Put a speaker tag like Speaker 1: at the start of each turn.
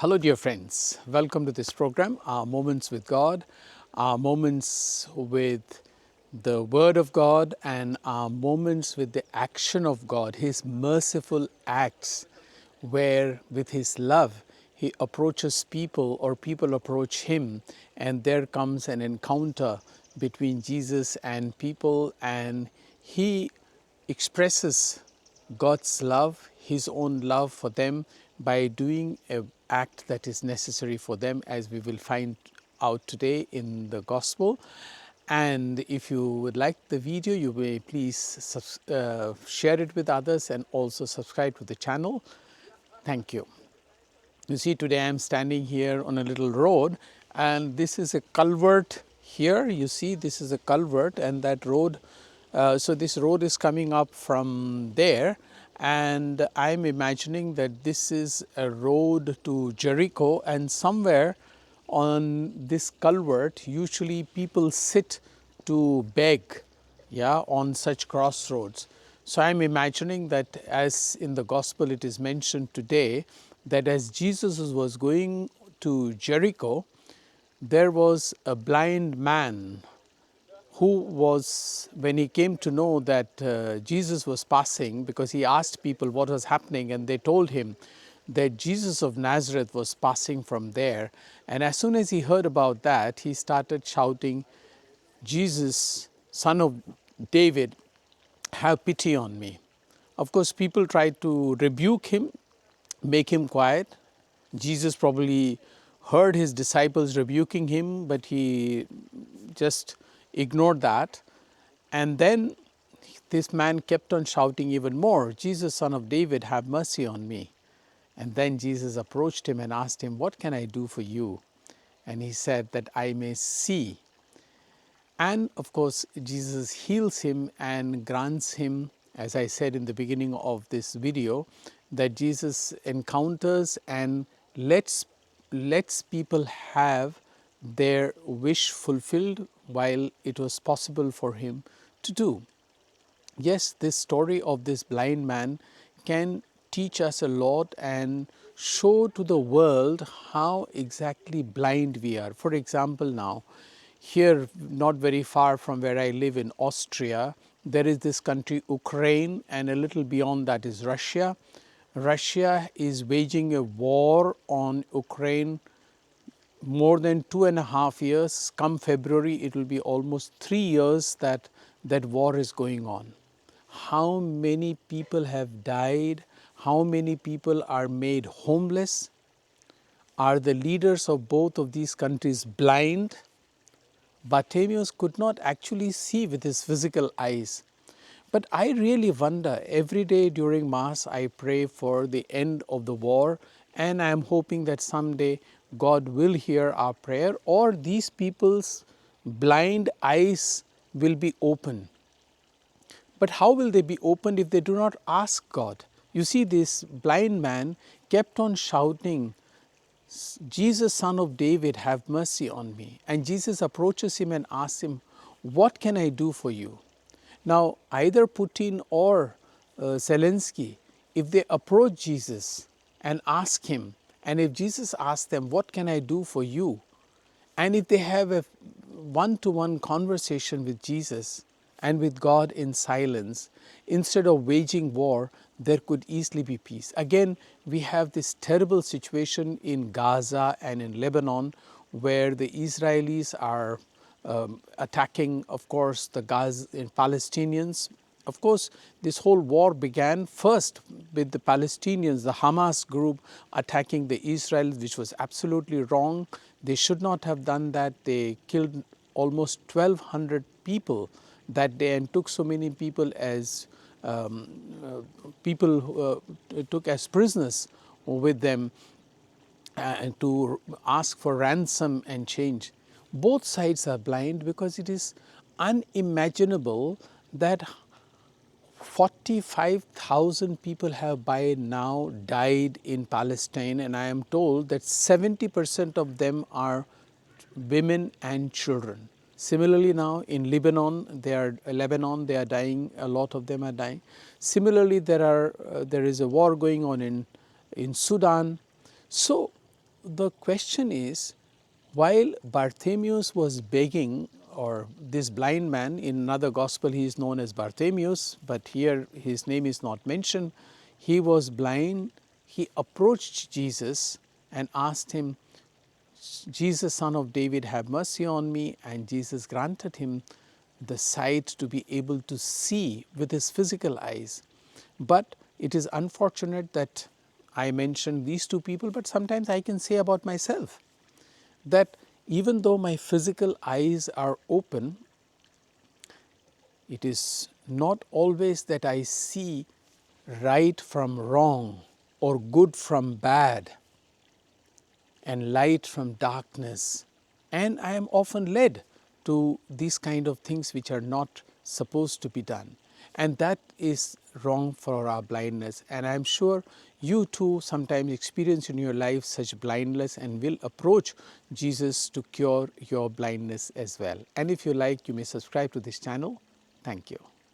Speaker 1: Hello, dear friends. Welcome to this program, our Moments with God, our moments with the Word of God, and our moments with the action of God, His merciful acts, where with His love He approaches people or people approach Him, and there comes an encounter between Jesus and people, and He expresses God's love, His own love for them by doing an act that is necessary for them, as we will find out today in the Gospel. And if you would like the video, you may please share it with others and also subscribe to the channel. Thank you. You see, today I am standing here on a little road, and this is a culvert here. You see, this is a culvert, and that road, so this road is coming up from there, and I am imagining that this is a road to Jericho, and somewhere on this culvert, usually people sit to beg, on such crossroads. So I am imagining that, as in the Gospel it is mentioned today, that as Jesus was going to Jericho, there was a blind man who was, when he came to know that Jesus was passing, because he asked people what was happening, and they told him that Jesus of Nazareth was passing from there. And as soon as he heard about that, he started shouting, "Jesus, Son of David, have pity on me." Of course, people tried to rebuke him, make him quiet. Jesus probably heard his disciples rebuking him, but he just ignored that. And then this man kept on shouting even more, "Jesus, Son of David, have mercy on me." And then Jesus approached him and asked him, "What can I do for you?" And he said, "That I may see." And of course, Jesus heals him and grants him, as I said in the beginning of this video, that Jesus encounters and lets people have their wish fulfilled while it was possible for him to do. Yes, this story of this blind man can teach us a lot and show to the world how exactly blind we are. For example, now, here not very far from where I live in Austria, there is this country Ukraine, and a little beyond that is Russia. Russia is waging a war on Ukraine more than 2.5 years. Come February, it will be almost 3 years that that war is going on. How many people have died? How many people are made homeless? Are the leaders of both of these countries blind? Bartimaeus could not actually see with his physical eyes. But I really wonder, every day during Mass, I pray for the end of the war, and I am hoping that someday God will hear our prayer, or these people's blind eyes will be open. But how will they be opened if they do not ask God? You see, this blind man kept on shouting, "Jesus, Son of David, have mercy on me." And Jesus approaches him and asks him, "What can I do for you?" Now, either Putin or Zelensky, if they approach Jesus and ask him, and if Jesus asks them, "What can I do for you?" and if they have a one-to-one conversation with Jesus and with God in silence, instead of waging war, there could easily be peace. Again, we have this terrible situation in Gaza and in Lebanon, where the Israelis are attacking, of course, the Palestinians. Of course, this whole war began first with the Palestinians, the Hamas group attacking the Israelis, which was absolutely wrong. They should not have done that. They killed almost 1,200 people that day and took so many people as took as prisoners with them to ask for ransom and change. Both sides are blind, because it is unimaginable that 45,000 people have by now died in Palestine, and I am told that 70% of them are women and children. Similarly, now in Lebanon, they are dying. A lot of them are dying. Similarly, there is a war going on in Sudan. So the question is, while Bartimaeus was begging, or this blind man, in another gospel he is known as Bartimaeus, but here his name is not mentioned, he was blind, he approached Jesus and asked him, Jesus, son of David, have mercy on me. And Jesus granted him the sight to be able to see with his physical eyes. But it is unfortunate that I mentioned these two people, but sometimes I can say about myself that even though my physical eyes are open, it is not always that I see right from wrong or good from bad and light from darkness. And I am often led to these kind of things which are not supposed to be done. And that is wrong for our blindness. And I am sure you too sometimes experience in your life such blindness and will approach Jesus to cure your blindness as well. And if you like, you may subscribe to this channel. Thank you.